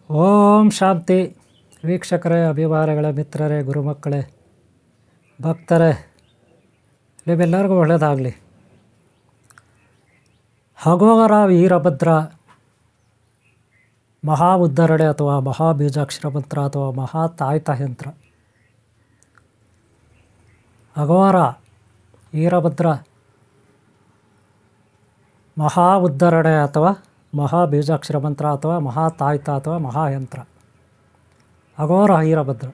ಓಂ ಶಾಂತಿ. ವೀಕ್ಷಕರೇ, ಅಭಿಮಾನಿಗಳೇ, ಮಿತ್ರರೇ, ಗುರುಮಕ್ಕಳೇ, ಭಕ್ತರೇ, ನಿಮ್ಮೆಲ್ಲರಿಗೂ ಒಳ್ಳೆಯದಾಗಲಿ. ಹಗೋರ ವೀರಭದ್ರ ಮಹಾ ಉದ್ಧರಣೆ ಅಥವಾ ಮಹಾ ಬೀಜಾಕ್ಷರ ಮಂತ್ರ ಅಥವಾ ಮಹಾ ತಾಯ್ತ ಯಂತ್ರ. ಹಗೋರ ವೀರಭದ್ರ ಮಹಾ ಉದ್ಧರಣೆ ಅಥವಾ ಮಹಾ ಬೀಜಾಕ್ಷರ ಮಂತ್ರ ಅಥವಾ ಮಹಾ ತಾಯ್ತ ಅಥವಾ ಮಹಾಯಂತ್ರ. ಅಘೋರ ವೀರಭದ್ರ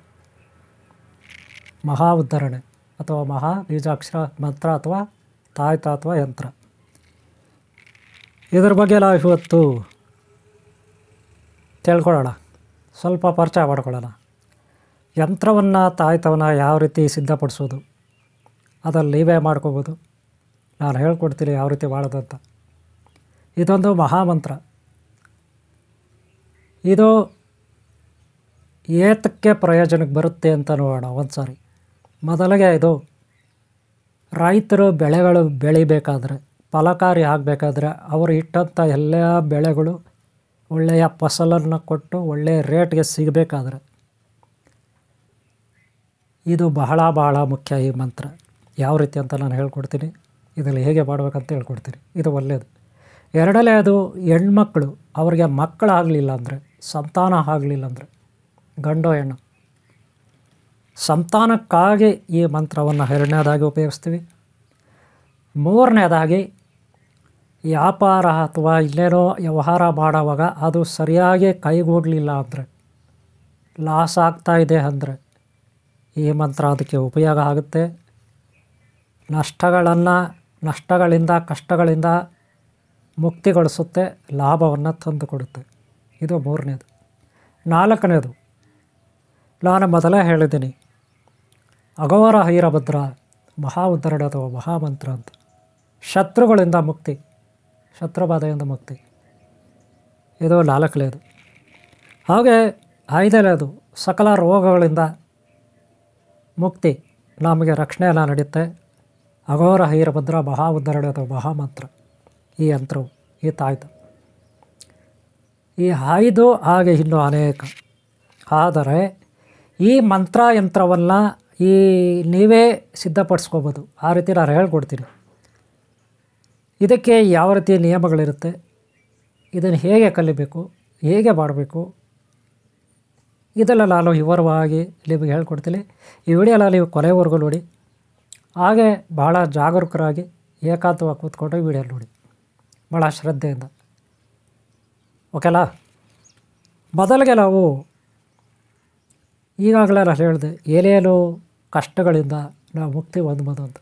ಮಹಾ ಉದ್ಧರಣೆ ಅಥವಾ ಮಹಾ ಬೀಜಾಕ್ಷರ ಮಂತ್ರ ಅಥವಾ ತಾಯ್ತ ಅಥವಾ ಯಂತ್ರ. ಇದ್ರ ಬಗ್ಗೆ ನಾವು ಇವತ್ತು ತಿಳ್ಕೊಳ್ಳೋಣ, ಸ್ವಲ್ಪ ಪರಿಚಯ ಮಾಡ್ಕೊಳ್ಳೋಣ. ಯಂತ್ರವನ್ನು ತಾಯ್ತವನ್ನು ಯಾವ ರೀತಿ ಸಿದ್ಧಪಡಿಸೋದು, ಅದನ್ನು ನೀವೇ ಮಾಡ್ಕೋಬೋದು. ನಾನು ಹೇಳ್ಕೊಡ್ತೀನಿ ಯಾವ ರೀತಿ ಮಾಡೋದಂತ. ಇದೊಂದು ಮಹಾಮಂತ್ರ. ಇದು ಏತಕ್ಕೆ ಪ್ರಯೋಜನಕ್ಕೆ ಬರುತ್ತೆ ಅಂತ ನೋಡೋಣ ಒಂದು ಸಾರಿ. ಮೊದಲಿಗೆ ಇದು ರೈತರು ಬೆಳೆಗಳು ಬೆಳಿಬೇಕಾದ್ರೆ, ಫಲಕಾರಿ ಆಗಬೇಕಾದ್ರೆ, ಅವರು ಇಟ್ಟಂಥ ಎಲ್ಲ ಬೆಳೆಗಳು ಒಳ್ಳೆಯ ಫಸಲನ್ನು ಕೊಟ್ಟು ಒಳ್ಳೆಯ ರೇಟ್ಗೆ ಸಿಗಬೇಕಾದ್ರೆ ಇದು ಬಹಳ ಬಹಳ ಮುಖ್ಯ. ಈ ಮಂತ್ರ ಯಾವ ರೀತಿ ಅಂತ ನಾನು ಹೇಳ್ಕೊಡ್ತೀನಿ. ಇದರಲ್ಲಿ ಹೇಗೆ ಮಾಡಬೇಕಂತ ಹೇಳ್ಕೊಡ್ತೀನಿ. ಇದು ಒಳ್ಳೆಯದು. ಎರಡನೇದು, ಹೆಣ್ಮಕ್ಳು ಅವ್ರಿಗೆ ಮಕ್ಕಳಾಗಲಿಲ್ಲ ಅಂದರೆ, ಸಂತಾನ ಆಗಲಿಲ್ಲ ಅಂದರೆ, ಗಂಡು ಹೆಣ್ಣು ಸಂತಾನಕ್ಕಾಗಿ ಈ ಮಂತ್ರವನ್ನು ಎರಡನೇದಾಗಿ ಉಪಯೋಗಿಸ್ತೀವಿ. ಮೂರನೇದಾಗಿ ವ್ಯಾಪಾರ ಅಥವಾ ಇಲ್ಲೇನೋ ವ್ಯವಹಾರ ಮಾಡುವಾಗ ಅದು ಸರಿಯಾಗಿ ಕೈಗೂಡಲಿಲ್ಲ ಅಂದರೆ, ಲಾಸ್ ಆಗ್ತಾಯಿದೆ ಅಂದರೆ ಈ ಮಂತ್ರ ಅದಕ್ಕೆ ಉಪಯೋಗ ಆಗುತ್ತೆ. ನಷ್ಟಗಳಿಂದ ಕಷ್ಟಗಳಿಂದ ಮುಕ್ತಿಗೊಳಿಸುತ್ತೆ, ಲಾಭವನ್ನು ತಂದು ಕೊಡುತ್ತೆ. ಇದು ಮೂರನೇದು. ನಾಲ್ಕನೇದು, ನಾನು ಮೊದಲೇ ಹೇಳಿದ್ದೀನಿ, ಅಘೋರ ವೀರಭದ್ರ ಮಹಾ ಉದ್ಧರಣೆ ಅಥವಾ ಮಹಾಮಂತ್ರ ಅಂತ. ಶತ್ರುಗಳಿಂದ ಮುಕ್ತಿ, ಶತ್ರುಬಾಧೆಯಿಂದ ಮುಕ್ತಿ. ಇದು ನಾಲ್ಕನೇದು. ಹಾಗೆ ಐದನೇದು, ಸಕಲ ರೋಗಗಳಿಂದ ಮುಕ್ತಿ, ನಮಗೆ ರಕ್ಷಣೆ ಎಲ್ಲ ನಡೆಯುತ್ತೆ. ಅಘೋರ ವೀರಭದ್ರ ಮಹಾ ಉದ್ಧರಣೆ ಅಥವಾ ಮಹಾಮಂತ್ರ, ಈ ಯಂತ್ರವು, ಈ ತಾಯ್ತ. ಈ 5 ಹಾಗೆ ಇನ್ನೂ ಅನೇಕ. ಆದರೆ ಈ ಮಂತ್ರ ಯಂತ್ರವನ್ನು ನೀವೇ ಸಿದ್ಧಪಡಿಸ್ಕೋಬೋದು. ಆ ರೀತಿ ನಾನು ಹೇಳ್ಕೊಡ್ತೀನಿ. ಇದಕ್ಕೆ ಯಾವ ರೀತಿ ನಿಯಮಗಳಿರುತ್ತೆ, ಇದನ್ನು ಹೇಗೆ ಕಲಿಬೇಕು, ಹೇಗೆ ಮಾಡಬೇಕು, ಇದೆಲ್ಲ ನಾನು ವಿವರವಾಗಿ ನಿಮಗೆ ಹೇಳ್ಕೊಡ್ತೀನಿ. ಈ ವಿಡಿಯೋಲ್ಲ ನೀವು ಕೊನೆವರೆಗೂ ನೋಡಿ. ಹಾಗೆ ಭಾಳ ಜಾಗರೂಕರಾಗಿ ಏಕಾಂತವಾಗಿ ಕೂತ್ಕೊಂಡು ಈ ವಿಡಿಯೋ ನೋಡಿ, ಭಾಳ ಶ್ರದ್ಧೆಯಿಂದ. ಓಕೆನಾ? ಮೊದಲಿಗೆ ನಾವು ಈಗಾಗಲೇ ನಾನು ಹೇಳಿದೆ, ಏನೇನು ಕಷ್ಟಗಳಿಂದ ನಾವು ಮುಕ್ತಿ ಹೊಂದ್ಬೋದು ಅಂತ.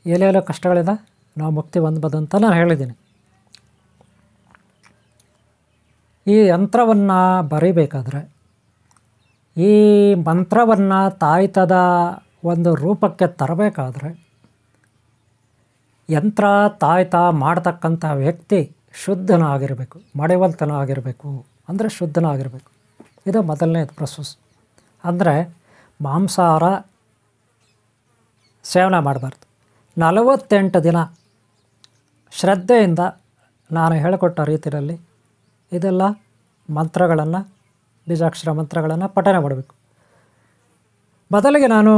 ಏನೇನು ಕಷ್ಟಗಳಿಂದ ನಾವು ಮುಕ್ತಿ ಹೊಂದ್ಬೋದು ಅಂತ ನಾನು ಹೇಳಿದ್ದೀನಿ. ಈ ಯಂತ್ರವನ್ನು ಬರೀಬೇಕಾದ್ರೆ, ಈ ಮಂತ್ರವನ್ನು ತಾಯ್ತದ ಒಂದು ರೂಪಕ್ಕೆ ತರಬೇಕಾದ್ರೆ, ಯಂತ್ರ ತಾಯ್ತ ಮಾಡ್ತಕ್ಕಂಥ ವ್ಯಕ್ತಿ ಶುದ್ಧನಾಗಿರಬೇಕು, ಮಡಿವಂತನಾಗಿರಬೇಕು. ಅಂದರೆ ಶುದ್ಧನಾಗಿರಬೇಕು. ಇದು ಮೊದಲನೇದು ಪ್ರೊಸೆಸ್. ಅಂದರೆ ಮಾಂಸಾಹಾರ ಸೇವನೆ ಮಾಡಬಾರ್ದು. 48 ದಿನ ಶ್ರದ್ಧೆಯಿಂದ ನಾನು ಹೇಳಿಕೊಟ್ಟ ರೀತಿಯಲ್ಲಿ ಇದೆಲ್ಲ ಮಂತ್ರಗಳನ್ನು, ಬೀಜಾಕ್ಷರ ಮಂತ್ರಗಳನ್ನು ಪಠನೆ ಮಾಡಬೇಕು. ಮೊದಲಿಗೆ ನಾನು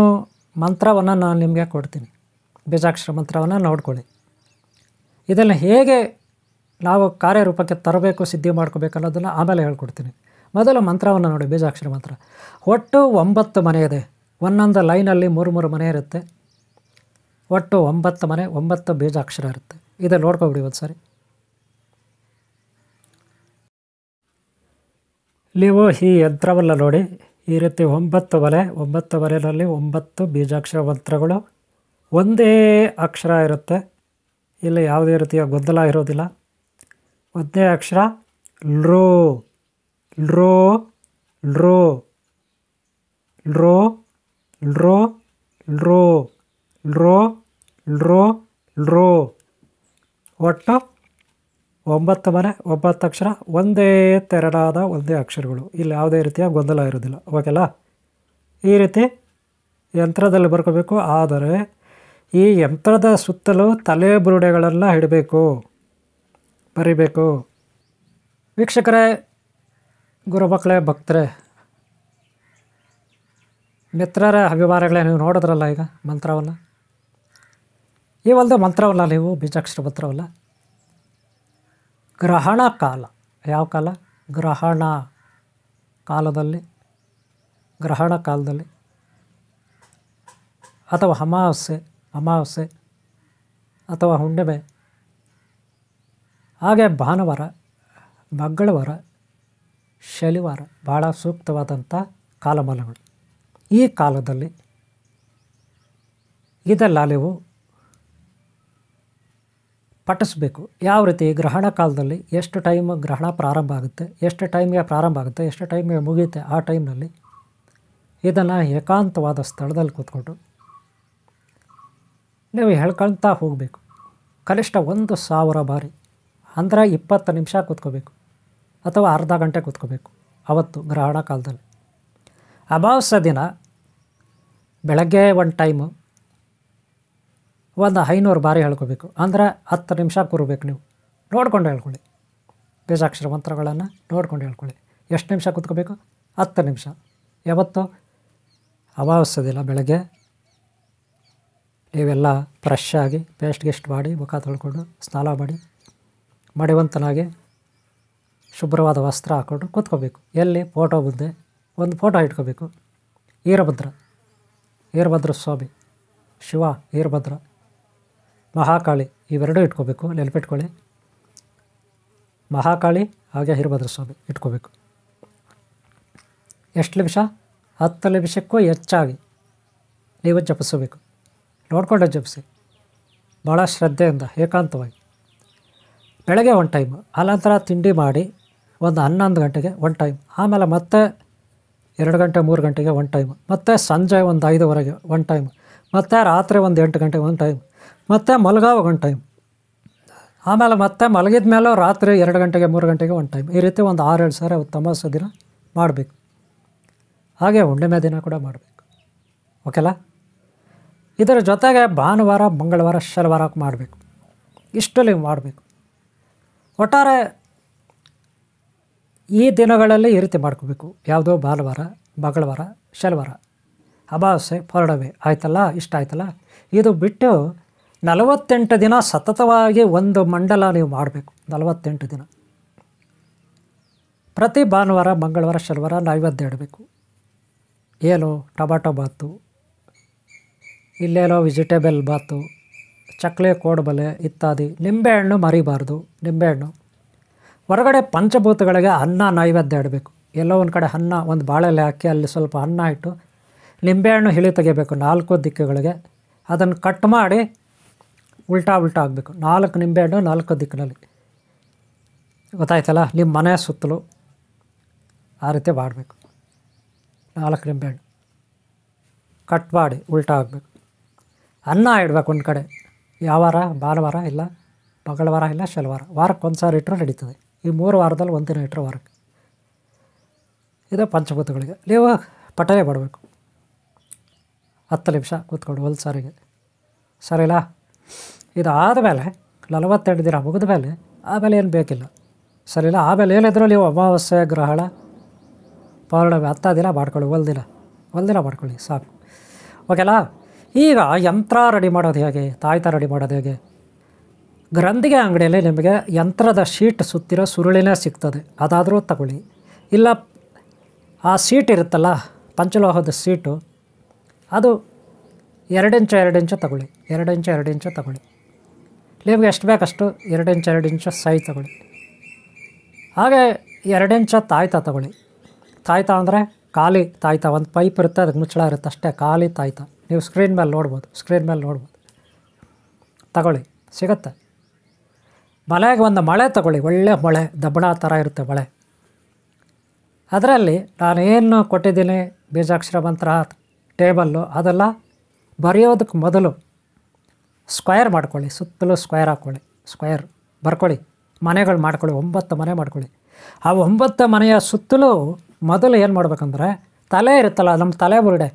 ನಿಮಗೆ ಕೊಡ್ತೀನಿ. ಬೀಜಾಕ್ಷರ ಮಂತ್ರವನ್ನು ನೋಡ್ಕೊಳ್ಳಿ. ಇದನ್ನು ಹೇಗೆ ನಾವು ಕಾರ್ಯರೂಪಕ್ಕೆ ತರಬೇಕು, ಸಿದ್ಧಿ ಮಾಡ್ಕೋಬೇಕು ಅನ್ನೋದನ್ನು ಆಮೇಲೆ ಹೇಳ್ಕೊಡ್ತೀನಿ. ಮೊದಲು ಮಂತ್ರವನ್ನು ನೋಡಿ. ಬೀಜಾಕ್ಷರ ಮಂತ್ರ ಒಟ್ಟು 9 ಮನೆ ಇದೆ. ಒಂದೊಂದು ಲೈನಲ್ಲಿ 3 ಮನೆ ಇರುತ್ತೆ. ಒಟ್ಟು 9 ಮನೆ, 9 ಬೀಜಾಕ್ಷರ ಇರುತ್ತೆ. ಇದು ನೋಡ್ಕೊಬಿಡಿ ಒಂದು ಸರಿ. ನೀವು ಈ ಯಂತ್ರವನ್ನು ನೋಡಿ. ಈ ರೀತಿ 9 ಮನೆ, 9 ಮನೆಯಲ್ಲಿ 9 ಬೀಜಾಕ್ಷರ ಮಂತ್ರಗಳು ಒಂದೇ ಅಕ್ಷರ ಇರುತ್ತೆ. ಇಲ್ಲಿ ಯಾವುದೇ ರೀತಿಯ ಗೊಂದಲ ಇರೋದಿಲ್ಲ. ಒಂದೇ ಅಕ್ಷರ ಲ್ರೋ ಲ್ರೋ ಲ್ರೋ ಲ್ರೋ ಲ್ರೋ ಲ್ರೋ ಲ್ರೋ ಲ್ರೋ ಲ್ರೋ. ಒಟ್ಟು 9 ಮನೆ, 9 ಅಕ್ಷರ, ಒಂದೇ ತೆರನಾದ ಒಂದೇ ಅಕ್ಷರಗಳು. ಇಲ್ಲಿ ಯಾವುದೇ ರೀತಿಯ ಗೊಂದಲ ಇರೋದಿಲ್ಲ. ಓಕೆಲ್ಲ? ಈ ರೀತಿ ಯಂತ್ರದಲ್ಲಿ ಬರ್ಕೋಬೇಕು. ಆದರೆ ಈ ಯಂತ್ರದ ಸುತ್ತಲೂ ತಲೆ ಬುರುಡೆಗಳನ್ನು ಇಡಬೇಕು, ಬರಿಬೇಕು. ವೀಕ್ಷಕರೇ, ಗುರುಮಕ್ಕಳೇ, ಭಕ್ತರೇ, ಮಿತ್ರರ ಅಭಿಮಾನಿಗಳೇ, ನೀವು ನೋಡಿದ್ರಲ್ಲ ಈಗ ಮಂತ್ರವನ್ನು. ಈ ಒಂದು ಮಂತ್ರವಲ್ಲ, ನೀವು ಬೀಜಾಕ್ಷರ ಮಂತ್ರವಲ್ಲ, ಗ್ರಹಣ ಕಾಲ. ಯಾವ ಕಾಲ? ಗ್ರಹಣ ಕಾಲದಲ್ಲಿ, ಗ್ರಹಣ ಕಾಲದಲ್ಲಿ ಅಥವಾ ಅಮಾವಾಸ್ಯೆ ಅಥವಾ ಹುಣ್ಣಿಮೆ, ಹಾಗೆ ಭಾನುವಾರ, ಮಂಗಳವಾರ, ಶನಿವಾರ ಭಾಳ ಸೂಕ್ತವಾದಂಥ ಕಾಲಮಾನಗಳು. ಈ ಕಾಲದಲ್ಲಿ ಇದೆಲ್ಲ ನೀವು ಪಠಿಸ್ಬೇಕು. ಯಾವ ರೀತಿ? ಗ್ರಹಣ ಕಾಲದಲ್ಲಿ ಎಷ್ಟು ಟೈಮ್ ಗ್ರಹಣ ಪ್ರಾರಂಭ ಆಗುತ್ತೆ, ಎಷ್ಟು ಟೈಮ್ಗೆ ಪ್ರಾರಂಭ ಆಗುತ್ತೆ, ಎಷ್ಟು ಟೈಮ್ಗೆ ಮುಗಿಯುತ್ತೆ, ಆ ಟೈಮ್ನಲ್ಲಿ ಇದನ್ನು ಏಕಾಂತವಾದ ಸ್ಥಳದಲ್ಲಿ ಕೂತ್ಕೊಂಡು ನೀವು ಹೇಳ್ಕೊಳ್ತಾ ಹೋಗಬೇಕು. ಕನಿಷ್ಠ 1,000 ಬಾರಿ, ಅಂದರೆ 20 ನಿಮಿಷ ಕೂತ್ಕೋಬೇಕು ಅಥವಾ ಅರ್ಧ ಗಂಟೆ ಕೂತ್ಕೋಬೇಕು ಅವತ್ತು ಗ್ರಹಣ ಕಾಲದಲ್ಲಿ. ಅಮಾವಾಸ್ಯೆ ದಿನ ಬೆಳಗ್ಗೆ ಒಂದು ಟೈಮು ಒಂದು 500 ಬಾರಿ ಹೇಳ್ಕೋಬೇಕು, ಅಂದರೆ 10 ನಿಮಿಷ ಕೂರಬೇಕು. ನೀವು ನೋಡ್ಕೊಂಡು ಹೇಳ್ಕೊಳ್ಳಿ, ಬೀಜಾಕ್ಷರ ಮಂತ್ರಗಳನ್ನು ನೋಡ್ಕೊಂಡು ಹೇಳ್ಕೊಳ್ಳಿ. ಎಷ್ಟು ನಿಮಿಷ ಕೂತ್ಕೋಬೇಕು? 10 ನಿಮಿಷ. ಯಾವತ್ತು? ಅಮಾವಾಸ್ಯೆ ದಿನ ಬೆಳಗ್ಗೆ ನೀವೆಲ್ಲ ಫ್ರೆಶ್ ಆಗಿ ಪೇಸ್ಟ್ ಗಿಸ್ಟ್ ಮಾಡಿ, ಮುಖ ತೊಳ್ಕೊಂಡು, ಸ್ನಾನ ಮಾಡಿ, ಮಡಿವಂತನಾಗಿ ಶುಭ್ರವಾದ ವಸ್ತ್ರ ಹಾಕ್ಕೊಂಡು ಕೂತ್ಕೋಬೇಕು. ಎಲ್ಲಿ? ಫೋಟೋ ಮುಂದೆ ಒಂದು ಫೋಟೋ ಇಟ್ಕೋಬೇಕು. ವೀರಭದ್ರ ಸ್ವಾಮಿ, ಶಿವ, ವೀರಭದ್ರ, ಮಹಾಕಾಳಿ ಇವೆರಡೂ ಇಟ್ಕೋಬೇಕು. ನೆನಪಿಟ್ಕೊಳ್ಳಿ, ಮಹಾಕಾಳಿ ಹಾಗೆ ವೀರಭದ್ರ ಸ್ವಾಮಿ ಇಟ್ಕೋಬೇಕು. ಎಷ್ಟು ನಿಮಿಷ? 10 ನಿಮಿಷಕ್ಕೂ ಹೆಚ್ಚಾಗಿ ನೀವು ಜಪಿಸಬೇಕು. ನೋಡಿಕೊಂಡು ಜಪಿಸಿ, ಭಾಳ ಶ್ರದ್ಧೆಯಿಂದ, ಏಕಾಂತವಾಗಿ. ಬೆಳಗ್ಗೆ ಒಂದು ಟೈಮು, ಆನಂತರ ತಿಂಡಿ ಮಾಡಿ ಒಂದು 11 ಗಂಟೆಗೆ ಒಂದು ಟೈಮ್, ಆಮೇಲೆ ಮತ್ತೆ 2 ಗಂಟೆ 3 ಗಂಟೆಗೆ ಒಂದು ಟೈಮ್, ಮತ್ತು ಸಂಜೆ ಒಂದು 5:00ವರೆಗೆ ಒಂದು ಟೈಮ್, ಮತ್ತು ರಾತ್ರಿ ಒಂದು 8 ಗಂಟೆಗೆ ಒಂದು ಟೈಮ್, ಮತ್ತು ಮಲಗಾವಾಗ ಒಂದು ಟೈಮ್, ಆಮೇಲೆ ಮತ್ತೆ ಮಲಗಿದ ಮೇಲೂ ರಾತ್ರಿ 2 ಗಂಟೆಗೆ 3 ಗಂಟೆಗೆ ಒಂದು ಟೈಮ್. ಈ ರೀತಿ ಒಂದು 6-7 ಸಾರಿ ಅಮಾವಾಸ್ಯೆ ದಿನ ಮಾಡಬೇಕು. ಹಾಗೆ ಹುಣ್ಣಿಮೆ ದಿನ ಕೂಡ ಮಾಡಬೇಕು. ಓಕೆಲಾ? ಇದರ ಜೊತೆಗೆ ಭಾನುವಾರ, ಮಂಗಳವಾರ, ಶನಿವಾರ ಮಾಡಬೇಕು. ಇಷ್ಟಲ್ಲಿ ಮಾಡಬೇಕು. ಒಟ್ಟಾರೆ ಈ ದಿನಗಳಲ್ಲಿ ಈ ರೀತಿ ಮಾಡ್ಕೋಬೇಕು. ಯಾವುದೋ ಭಾನುವಾರ, ಮಂಗಳವಾರ, ಶನಿವಾರ, ಅಮಾವಾಸ್ಯೆ, ಪೌರ್ಣಮಿ ಆಯ್ತಲ್ಲ, ಇಷ್ಟ ಆಯ್ತಲ್ಲ. ಇದು ಬಿಟ್ಟು 48 ದಿನ ಸತತವಾಗಿ ಒಂದು ಮಂಡಲ ನೀವು ಮಾಡಬೇಕು. 48 ದಿನ ಪ್ರತಿ ಭಾನುವಾರ, ಮಂಗಳವಾರ, ಶನಿವಾರ ನೈವೇದ್ಯ ಇಡಬೇಕು. ಏನು? ಟೊಮಾಟೊ ಬಾತು, ಇಲ್ಲೇನೋ ವೆಜಿಟೇಬಲ್ ಬಾತು, ಚಕ್ಲಿ, ಕೋಡುಬಲೆ ಇತ್ಯಾದಿ. ನಿಂಬೆಹಣ್ಣು ಮರಿಬಾರ್ದು. ನಿಂಬೆಹಣ್ಣು ಹೊರಗಡೆ ಪಂಚಭೂತಗಳಿಗೆ ಅನ್ನ ನೈವೇದ್ಯ ಇಡಬೇಕು. ಎಲ್ಲೋ ಒಂದು ಕಡೆ ಅನ್ನ, ಒಂದು ಬಾಳೆಲೆ ಹಾಕಿ ಅಲ್ಲಿ ಸ್ವಲ್ಪ ಅನ್ನ ಇಟ್ಟು ನಿಂಬೆಹಣ್ಣು ಹಿಳಿ ತೆಗಿಬೇಕು 4 ದಿಕ್ಕುಗಳಿಗೆ. ಅದನ್ನು ಕಟ್ ಮಾಡಿ ಉಲ್ಟಾ ಆಗಬೇಕು. 4 ನಿಂಬೆಹಣ್ಣು 4 ದಿಕ್ಕಿನಲ್ಲಿ. ಗೊತ್ತಾಯ್ತಲ್ಲ? ನಿಮ್ಮ ಮನೆ ಸುತ್ತಲೂ ಆ ರೀತಿ ಮಾಡಬೇಕು. 4 ನಿಂಬೆಹಣ್ಣು ಕಟ್ ಮಾಡಿ ಉಲ್ಟಾ ಆಗಬೇಕು. ಅನ್ನ ಇಡಬೇಕು ಒಂದು ಕಡೆ. ಯಾವ ವಾರ? ಭಾನುವಾರ ಇಲ್ಲ, ಮಂಗಳವಾರ ಇಲ್ಲ, ಶನಿವಾರ. ವಾರಕ್ಕೆ ಒಂದು ಸಾರಿ ಇಟ್ಟರು ನಡೀತದೆ. ಈ 3 ವಾರದಲ್ಲಿ ಒಂದಿನ ಇಟ್ಟರು ವಾರಕ್ಕೆ. ಇದು ಪಂಚಭೂತಗಳಿಗೆ ನೀವು ಪಠನೆ ಮಾಡಬೇಕು. 10 ನಿಮಿಷ ಕೂತ್ಕೊಂಡು ಒಂದು ಸಾರಿಗೆ. ಸರಿಲ್ಲ? ಇದು ಆದಮೇಲೆ 48 ದಿನ ಮುಗಿದ ಮೇಲೆ ಆಮೇಲೆ ಏನು ಬೇಕಿಲ್ಲ. ಸರಿಲ್ಲ? ಆಮೇಲೆ ಏನಿದ್ರು ನೀವು ಅಮಾವಾಸ್ಯೆ, ಗ್ರಹಣ, ಪೌರ್ಣಮಿ 10 ದಿನ ಮಾಡ್ಕೊಳ್ಳಿ. ಒಂದು ದಿನ ಮಾಡ್ಕೊಳ್ಳಿ ಸಾಕು. ಓಕೆನಾ? ಈಗ ಯಂತ್ರ ರೆಡಿ ಮಾಡೋದು ಹೇಗೆ, ತಾಯ್ತ ರೆಡಿ ಮಾಡೋದು ಹೇಗೆ? ಗ್ರಂಥಿಗೆ ಅಂಗಡಿಯಲ್ಲಿ ನಿಮಗೆ ಯಂತ್ರದ ಶೀಟ್ ಸುತ್ತಿರೋ ಸುರುಳಿನೇ ಸಿಗ್ತದೆ. ಅದಾದರೂ ತಗೊಳ್ಳಿ. ಇಲ್ಲ, ಆ ಸೀಟ್ ಇರುತ್ತಲ್ಲ, ಪಂಚಲೋಹದ ಸೀಟು, ಅದು 2 ಇಂಚು 2 ಇಂಚು ತಗೊಳ್ಳಿ. 2 ಇಂಚು ತಗೊಳ್ಳಿ. ನಿಮಗೆ ಎಷ್ಟು ಬೇಕಷ್ಟು 2 ಇಂಚು ಸೈಜ್ ತಗೊಳ್ಳಿ. ಹಾಗೆ 2 ಇಂಚು ತಾಯ್ತ ತಗೊಳ್ಳಿ. ತಾಯ್ತ ಅಂದರೆ ಖಾಲಿ ತಾಯ್ತ, ಒಂದು ಪೈಪ್ ಇರುತ್ತೆ, ಅದಕ್ಕೆ ಮುಚ್ಚಳ ಇರುತ್ತೆ ಅಷ್ಟೇ, ಖಾಲಿ ತಾಯ್ತ. ನೀವು ಸ್ಕ್ರೀನ್ ಮೇಲೆ ನೋಡ್ಬೋದು. ತಗೊಳ್ಳಿ, ಸಿಗುತ್ತೆ. ಮಳೆಗೆ ಒಂದು ಮಳೆ ತಗೊಳ್ಳಿ, ಒಳ್ಳೆ ಮಳೆ, ದಬ್ಬಣ ಥರ ಇರುತ್ತೆ ಮಳೆ. ಅದರಲ್ಲಿ ನಾನೇನು ಕೊಟ್ಟಿದ್ದೀನಿ ಬೀಜಾಕ್ಷರ ಮಂತ್ರ ಟೇಬಲ್ಲು, ಅದೆಲ್ಲ ಬರೆಯೋದಕ್ಕೆ ಮೊದಲು ಸ್ಕ್ವೇರ್ ಮಾಡ್ಕೊಳ್ಳಿ. ಸುತ್ತಲೂ ಸ್ಕ್ವೇರ್ ಹಾಕ್ಕೊಳ್ಳಿ. ಸ್ಕ್ವೇರ್ ಬರ್ಕೊಳ್ಳಿ. ಮನೆಗಳು ಮಾಡ್ಕೊಳ್ಳಿ. 9 ಮನೆ ಮಾಡ್ಕೊಳ್ಳಿ. ಆ 9 ಮನೆಯ ಸುತ್ತಲೂ ಮೊದಲು ಏನು ಮಾಡ್ಬೇಕಂದ್ರೆ, ತಲೆ ಇರುತ್ತಲ್ಲ, ನಮ್ಮ ತಲೆ ಬುರುಡೆ,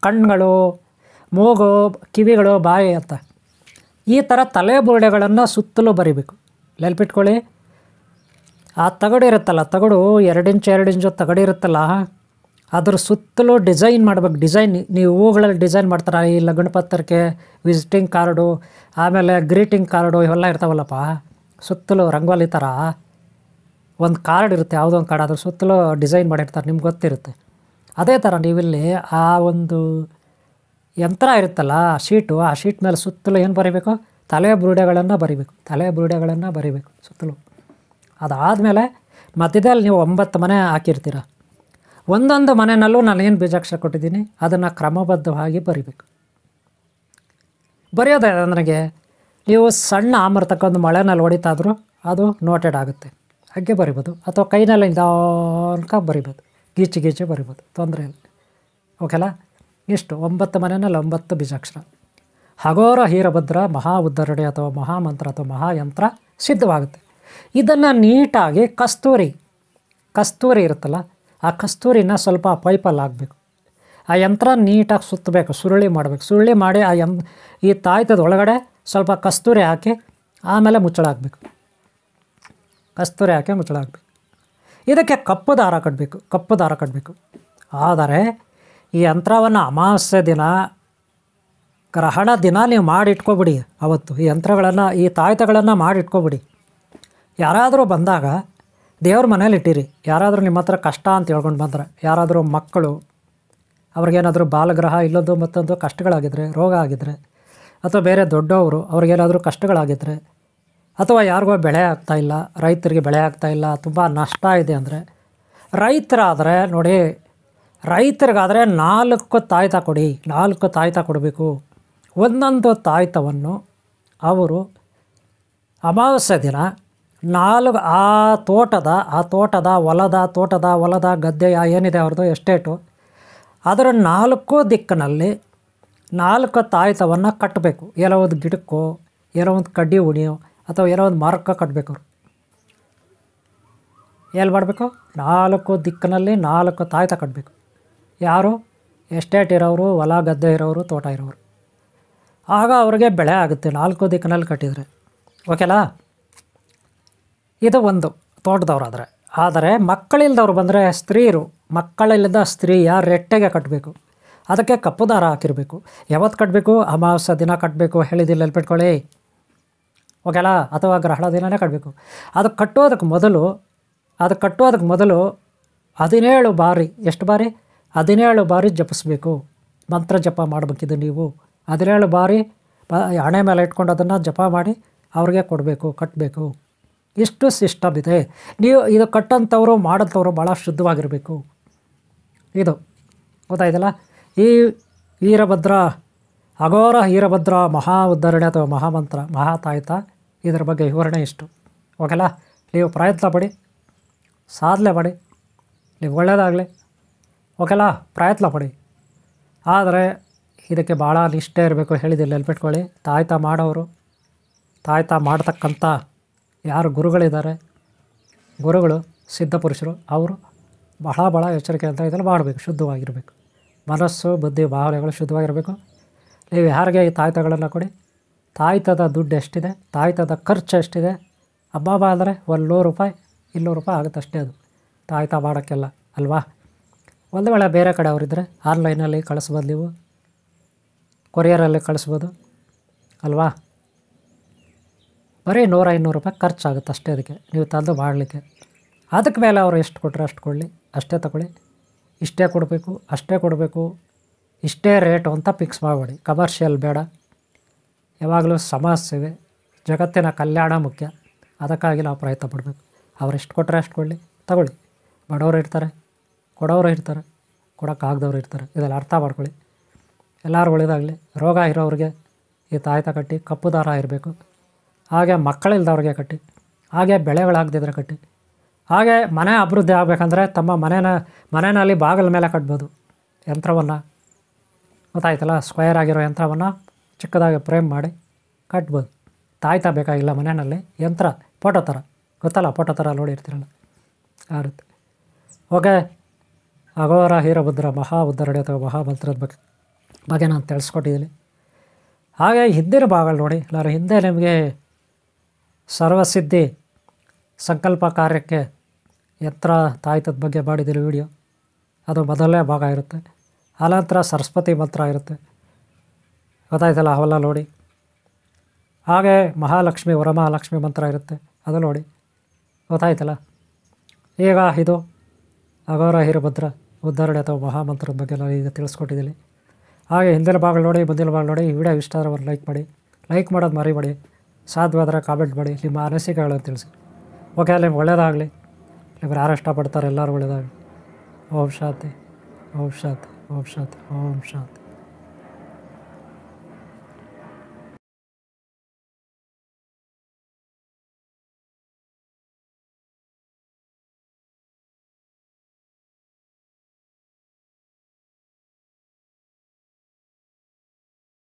ಕಣ್ಣುಗಳು, ಮೂಗು, ಕಿವಿಗಳು, ಬಾಯಿ ಅಂತ ಈ ಥರ ತಲೆ ಬುರುಡೆಗಳನ್ನು ಸುತ್ತಲೂ ಬರಿಬೇಕು. ನೆನಪಿಟ್ಕೊಳ್ಳಿ. ಆ ತಗಡು ಇರುತ್ತಲ್ಲ, ತಗಡು 2 ಇಂಚು ತಗಡು ಇರುತ್ತಲ್ಲ, ಅದ್ರ ಸುತ್ತಲೂ ಡಿಸೈನ್ ಮಾಡ್ಬೇಕು. ಡಿಸೈನ್ ನೀವು ಹೂಗಳಲ್ಲಿ ಡಿಸೈನ್ ಮಾಡ್ತಾರೆ, ಈ ಲಗ್ನ ಪತ್ರಿಕೆ, ವಿಸಿಟಿಂಗ್ ಕಾರ್ಡು, ಆಮೇಲೆ ಗ್ರೀಟಿಂಗ್ ಕಾರ್ಡು ಇವೆಲ್ಲ ಇರ್ತಾವಲ್ಲಪ್ಪ, ಸುತ್ತಲೂ ರಂಗೋಲಿ ಥರ ಒಂದು ಕಾರ್ಡ್ ಇರುತ್ತೆ, ಯಾವುದೋ ಒಂದು ಕಾರ್ಡ್, ಅದ್ರ ಸುತ್ತಲೂ ಡಿಸೈನ್ ಮಾಡಿರ್ತಾರೆ, ನಿಮ್ಗೆ ಗೊತ್ತಿರುತ್ತೆ. ಅದೇ ಥರ ನೀವಿಲ್ಲಿ ಆ ಒಂದು ಯಂತ್ರ ಇರುತ್ತಲ್ಲ, ಶೀಟು, ಆ ಶೀಟ್ ಮೇಲೆ ಸುತ್ತಲೂ ಏನು ಬರೀಬೇಕು? ತಲೆ ಬುರುಡೆಗಳನ್ನು ಬರೀಬೇಕು ಸುತ್ತಲೂ. ಅದಾದಮೇಲೆ ಮಧ್ಯದಲ್ಲಿ ನೀವು 9 ಮನೆ ಹಾಕಿರ್ತೀರ. ಒಂದೊಂದು ಮನೆಯಲ್ಲೂ ನಾನು ಏನು ಬೀಜಾಕ್ಷರ ಕೊಟ್ಟಿದ್ದೀನಿ ಅದನ್ನು ಕ್ರಮಬದ್ಧವಾಗಿ ಬರಿಬೇಕು. ಬರೆಯೋದು ನನಗೆ ನೀವು ಸಣ್ಣ ಆಮರ್ ತಗೊಂಡು ಮಳೆನಲ್ಲಿ ಹೊಡಿತಾದರೂ ಅದು ನೋಟೆಡ್ ಆಗುತ್ತೆ, ಹಾಗೆ ಬರಿಬೋದು. ಅಥವಾ ಕೈನಲ್ಲಿ ನಿಧಾನಕ್ಕೆ ಬರಿಬೋದು, ಗೀಚು ಬರಿಬೋದು, ತೊಂದರೆ ಇಲ್ಲ. ಓಕೆಲ್ಲ, ಇಷ್ಟು 9 ಮನೆಯಲ್ಲಿ 9 ಬೀಜಾಕ್ಷರ. ಹಗೋರ ಹೀರಭದ್ರ ಮಹಾ ಉದ್ಧರಣೆ ಅಥವಾ ಮಹಾಮಂತ್ರ ಅಥವಾ ಮಹಾಯಂತ್ರ ಸಿದ್ಧವಾಗುತ್ತೆ. ಇದನ್ನು ನೀಟಾಗಿ ಕಸ್ತೂರಿ ಇರುತ್ತಲ್ಲ, ಆ ಕಸ್ತೂರಿನ ಸ್ವಲ್ಪ ಪೈಪಲ್ಲಿ ಹಾಕಬೇಕು. ಆ ಯಂತ್ರ ನೀಟಾಗಿ ಸುತ್ತಬೇಕು, ಸುರುಳಿ ಮಾಡಿ ಈ ತಾಯ್ತದ ಒಳಗಡೆ ಸ್ವಲ್ಪ ಕಸ್ತೂರಿ ಹಾಕಿ ಆಮೇಲೆ ಮುಚ್ಚಳ ಹಾಕಬೇಕು. ಇದಕ್ಕೆ ಕಪ್ಪು ದಾರ ಕಟ್ಟಬೇಕು. ಆದರೆ ಈ ಯಂತ್ರವನ್ನು ಅಮಾವಾಸ್ಯೆ ದಿನ, ಗ್ರಹಣ ದಿನ ನೀವು ಮಾಡಿಟ್ಕೊಬಿಡಿ. ಅವತ್ತು ಈ ಯಂತ್ರಗಳನ್ನು, ಈ ತಾಯ್ತಗಳನ್ನು ಮಾಡಿಟ್ಕೊಬಿಡಿ. ಯಾರಾದರೂ ಬಂದಾಗ ದೇವ್ರ ಮನೇಲಿ ಇಟ್ಟಿರಿ. ಯಾರಾದರೂ ನಿಮ್ಮ ಹತ್ರ ಕಷ್ಟ ಅಂತ ಹೇಳ್ಕೊಂಡು ಬಂದರೆ, ಯಾರಾದರೂ ಮಕ್ಕಳು, ಅವ್ರಿಗೇನಾದರೂ ಬಾಲಗ್ರಹ ಇಲ್ಲೊಂದು ಮತ್ತೊಂದು ಕಷ್ಟಗಳಾಗಿದ್ದರೆ, ರೋಗ ಆಗಿದ್ದರೆ, ಅಥವಾ ಬೇರೆ ದೊಡ್ಡವರು ಅವ್ರಿಗೇನಾದರೂ ಕಷ್ಟಗಳಾಗಿದ್ದರೆ, ಅಥವಾ ಯಾರಿಗೋ ಬೆಳೆ ಆಗ್ತಾಯಿಲ್ಲ, ರೈತರಿಗೆ ಬೆಳೆ ಆಗ್ತಾಯಿಲ್ಲ, ತುಂಬ ನಷ್ಟ ಇದೆ ಅಂದರೆ, ರೈತರಾದರೆ ನೋಡಿ, ರೈತರಿಗಾದರೆ 4 ತಾಯ್ತ ಕೊಡಿ. 4 ತಾಯ್ತ ಕೊಡಬೇಕು. ಒಂದೊಂದು ತಾಯ್ತವನ್ನು ಅವರು ಅಮಾವಾಸ್ಯೆ ದಿನ ಆ ತೋಟದ ಹೊಲದ ಗದ್ದೆಯ ಏನಿದೆ ಅವ್ರದ್ದು ಎಸ್ಟೇಟು, ಅದರ 4 ದಿಕ್ಕಿನಲ್ಲಿ 4 ತಾಯ್ತವನ್ನು ಕಟ್ಟಬೇಕು. ಏನೋ ಒಂದು ಗಿಡಕ್ಕೋ, ಏನೋ ಒಂದು ಕಡ್ಡಿ ಉಣಿಯೋ, ಅಥವಾ ಏನೋ ಒಂದು ಮರಕ್ಕೆ ಕಟ್ಟಬೇಕು. ಅವರು ಎಲ್ಲಿ ಮಾಡಬೇಕು? 4 ದಿಕ್ಕಿನಲ್ಲಿ 4 ತಾಯ್ತ ಕಟ್ಟಬೇಕು. ಯಾರು? ಎಸ್ಟೇಟ್ ಇರೋರು, ಹೊಲ ಗದ್ದೆ ಇರೋರು, ತೋಟ ಇರೋರು. ಆಗ ಅವ್ರಿಗೆ ಬೆಳೆ ಆಗುತ್ತೆ 4 ದಿಕ್ಕಿನಲ್ಲಿ ಕಟ್ಟಿದರೆ. ಓಕೆಲಾ? ಇದು ಒಂದು ತೋಟದವರಾದರೆ. ಆದರೆ ಮಕ್ಕಳಿಲ್ಲದವ್ರು ಬಂದರೆ, ಮಕ್ಕಳಿಲ್ಲದ ಸ್ತ್ರೀಯ ರೆಟ್ಟೆಗೆ ಕಟ್ಟಬೇಕು. ಅದಕ್ಕೆ ಕಪ್ಪು ದಾರ ಹಾಕಿರಬೇಕು. ಯಾವತ್ತು ಕಟ್ಟಬೇಕು? ಅಮಾವಾಸ್ಯೆ ದಿನ ಕಟ್ಟಬೇಕು. ಹೇಳಿದಿಲ್ಲ, ನೆನ್ಪಿಟ್ಕೊಳ್ಳಿ. ಓಕೆಲಾ? ಅಥವಾ ಗ್ರಹಣ ದಿನವೇ ಕಟ್ಟಬೇಕು. ಅದು ಕಟ್ಟೋದಕ್ಕೆ ಮೊದಲು 17 ಬಾರಿ, ಎಷ್ಟು ಬಾರಿ? 17 ಬಾರಿ ಜಪಿಸ್ಬೇಕು. ಮಂತ್ರ ಜಪ ಮಾಡಬೇಕಿದು ನೀವು. 17 ಬಾರಿ ಹಣೆ ಮೇಲೆ ಇಟ್ಕೊಂಡು ಅದನ್ನು ಜಪ ಮಾಡಿ ಅವ್ರಿಗೆ ಕಟ್ಟಬೇಕು. ಇಷ್ಟು ಸಿಸ್ಟಮ್ ಇದೆ. ನೀವು ಇದು ಕಟ್ಟಂಥವ್ರು ಮಾಡೋಂಥವ್ರು ಭಾಳ ಶುದ್ಧವಾಗಿರಬೇಕು. ಇದು ಗೊತ್ತಾಯ್ತಲ್ಲ? ಈ ಅಘೋರ ಹೀರಭದ್ರ ಮಹಾ ಉದ್ಧರಣೆ ಅಥವಾ ಮಹಾಮಂತ್ರ, ಮಹಾತಾಯ್ತ, ಇದರ ಬಗ್ಗೆ ವಿವರಣೆ ಇಷ್ಟು. ಓಕೆಲಾ? ನೀವು ಪ್ರಯತ್ನ ಪಡಿ, ಸಾಧನೆ ಮಾಡಿ, ನೀವು ಒಳ್ಳೆಯದಾಗಲಿ. ಓಕೆಲಾ? ಪ್ರಯತ್ನ ಪಡಿ. ಆದರೆ ಇದಕ್ಕೆ ಭಾಳ ನಿಷ್ಠೆ ಇರಬೇಕು. ಹೇಳಿದಿಲ್ಲ, ನೆನ್ಪಿಟ್ಕೊಳ್ಳಿ. ತಾಯ್ತ ಮಾಡೋರು, ತಾಯ್ತ ಮಾಡ್ತಕ್ಕಂಥ ಯಾರು ಗುರುಗಳು ಸಿದ್ಧಪುರುಷರು, ಅವರು ಭಾಳ ಎಚ್ಚರಿಕೆ ಅಂತ ಇದನ್ನು ಮಾಡಬೇಕು. ಶುದ್ಧವಾಗಿರಬೇಕು. ಮನಸ್ಸು, ಬುದ್ಧಿ, ಭಾವನೆಗಳು ಶುದ್ಧವಾಗಿರಬೇಕು. ನೀವು ಯಾರಿಗೆ ಈ ತಾಯ್ತಗಳನ್ನು ಕೊಡಿ. ತಾಯ್ತದ ದುಡ್ಡು ಎಷ್ಟಿದೆ, ತಾಯ್ತದ ಖರ್ಚು ಎಷ್ಟಿದೆ? ಹಬ್ಬ ಅಂದರೆ 100 ರೂಪಾಯಿ 200 ರೂಪಾಯಿ ಆಗುತ್ತೆ ಅಷ್ಟೇ. ಅದು ತಾಯ್ತ ಮಾಡೋಕ್ಕೆಲ್ಲ ಅಲ್ವಾ? ಒಂದು ವೇಳೆ ಬೇರೆ ಕಡೆ ಅವರಿದ್ದರೆ ಆನ್ಲೈನಲ್ಲಿ ಕಳಿಸ್ಬೋದು, ನೀವು ಕೊರಿಯರಲ್ಲಿ ಕಳಿಸ್ಬೋದು ಅಲ್ವಾ? ಬರೀ 100-200 ರೂಪಾಯಿ ಖರ್ಚಾಗುತ್ತೆ ಅಷ್ಟೇ ಅದಕ್ಕೆ, ನೀವು ತಂದು ಮಾಡಲಿಕ್ಕೆ. ಅದಕ್ಕೆ ಮೇಲೆ ಅವರು ಎಷ್ಟು ಕೊಟ್ಟರೆ ಅಷ್ಟು ಕೊಡಲಿ, ಅಷ್ಟೇ ತಗೊಳ್ಳಿ. ಇಷ್ಟೇ ಕೊಡಬೇಕು, ಇಷ್ಟೇ ರೇಟು ಅಂತ ಫಿಕ್ಸ್ ಮಾಡಬೇಡಿ. ಕಮರ್ಷಿಯಲ್ ಬೇಡ. ಯಾವಾಗಲೂ ಸಮಾಜ ಸೇವೆ, ಜಗತ್ತಿನ ಕಲ್ಯಾಣ ಮುಖ್ಯ. ಅದಕ್ಕಾಗಿ ನಾವು ಪ್ರಯತ್ನ ಪಡಬೇಕು. ಅವ್ರು ಎಷ್ಟು ಕೊಟ್ಟರೆ ಅಷ್ಟು ಕೊಡಲಿ, ತಗೊಳ್ಳಿ. ಬಡವರು ಇರ್ತಾರೆ, ಕೊಡೋರು ಇರ್ತಾರೆ, ಕೊಡೋಕ್ಕಾಗ್ದವ್ರು ಇರ್ತಾರೆ. ಇದೆಲ್ಲ ಅರ್ಥ ಮಾಡ್ಕೊಳ್ಳಿ. ಎಲ್ಲರೂ ಒಳ್ಳೆಯದಾಗಲಿ. ರೋಗ ಇರೋರಿಗೆ ಈ ತಾಯ್ತ ಕಟ್ಟಿ, ಕಪ್ಪು ದಾರ ಇರಬೇಕು. ಹಾಗೆ ಮಕ್ಕಳಿಲ್ದವ್ರಿಗೆ ಕಟ್ಟಿ, ಹಾಗೆ ಬೆಳೆಗಳಾಗದಿದ್ರೆ ಕಟ್ಟಿ, ಹಾಗೆ ಮನೆ ಅಭಿವೃದ್ಧಿ ಆಗಬೇಕಂದ್ರೆ ತಮ್ಮ ಮನೆಯಲ್ಲಿ ಬಾಗಿಲ ಮೇಲೆ ಕಟ್ಬೋದು ಯಂತ್ರವನ್ನು. ಗೊತ್ತಾಯ್ತಲ್ಲ? ಸ್ಕ್ವೇರ್ ಆಗಿರೋ ಯಂತ್ರವನ್ನು ಚಿಕ್ಕದಾಗಿ ಫ್ರೇಮ್ ಮಾಡಿ ಕಟ್ಬೋದು. ತಾಯ್ತ ಬೇಕಾಗಿಲ್ಲ ಮನೆಯಲ್ಲಿ. ಯಂತ್ರ ಫೋಟೋ ಥರ, ಗೊತ್ತಲ್ಲ? ಫೋಟೋ ಥರ ನೋಡಿರ್ತೀರಲ್ಲ, ಆ ರೀತಿ. ಓಕೆ. ಅಘೋರ ಹೀರಭದ್ರ ಮಹಾ ಉದ್ಧರಣೆ ಅಥವಾ ಮಹಾಮಂತ್ರದ ಬಗ್ಗೆ ನಾನು ತಿಳಿಸ್ಕೊಟ್ಟಿದ್ದೀನಿ. ಹಾಗೆ ಹಿಂದಿನ ಭಾಗಗಳು ನೋಡಿ. ನಾನು ಹಿಂದೆ ನಿಮಗೆ ಸಂಕಲ್ಪ ಕಾರ್ಯಕ್ಕೆ ಯಂತ್ರ ತಾಯ್ತದ ಬಗ್ಗೆ ಮಾಡಿದ್ದೀರಿ ವಿಡಿಯೋ, ಅದು ಮೊದಲನೇ ಭಾಗ ಇರುತ್ತೆ. ಆನಂತರ ಸರಸ್ವತಿ ಮಂತ್ರ ಇರುತ್ತೆ, ಗೊತ್ತಾಯ್ತಲ್ಲ, ಅವೆಲ್ಲ ನೋಡಿ. ಹಾಗೆ ಮಹಾಲಕ್ಷ್ಮಿ ವರಮಹಾಲಕ್ಷ್ಮಿ ಮಂತ್ರ ಇರುತ್ತೆ, ಅದು ನೋಡಿ, ಗೊತ್ತಾಯ್ತಲ್ಲ. ಈಗ ಇದು ಅಘೋರ ಹಿರಭದ್ರ ಉದ್ಧಾರಣೆ ಅಥವಾ ಮಹಾಮಂತ್ರದ ಬಗ್ಗೆ ನಾನು ಈಗ ತಿಳಿಸ್ಕೊಟ್ಟಿದ್ದೀನಿ. ಹಾಗೆ ಹಿಂದಿನ ಭಾಗ ನೋಡಿ, ಮುಂದಿನ ಭಾಗ ನೋಡಿ. ಈ ವಿಡಿಯೋ ಇಷ್ಟ ಆದರೆ ಒಂದು ಲೈಕ್ ಮಾಡೋದು ಮರಿಬೇಡಿ. ಸಾಧ್ಯವಾದರೆ ಕಾಮೆಂಟ್ ಮಾಡಿ, ನಿಮ್ಮ ಅನಿಸಿಕೆಗಳನ್ನು ತಿಳಿಸಿ. ಓಕೆ, ನಿಮ್ಗೆ ಒಳ್ಳೆಯದಾಗಲಿ. ನಿಮ್ಗೆ ಯಾರು ಇಷ್ಟಪಡ್ತಾರೆ ಎಲ್ಲರೂ ಒಳ್ಳೆಯದಾಗಲಿ. ಓಂ ಶಾಂತಿ, ಓಂ ಶಾಂತಿ, ಓಂ ಶಾಂತಿ, ಓಂ ಶಾಂತಿ.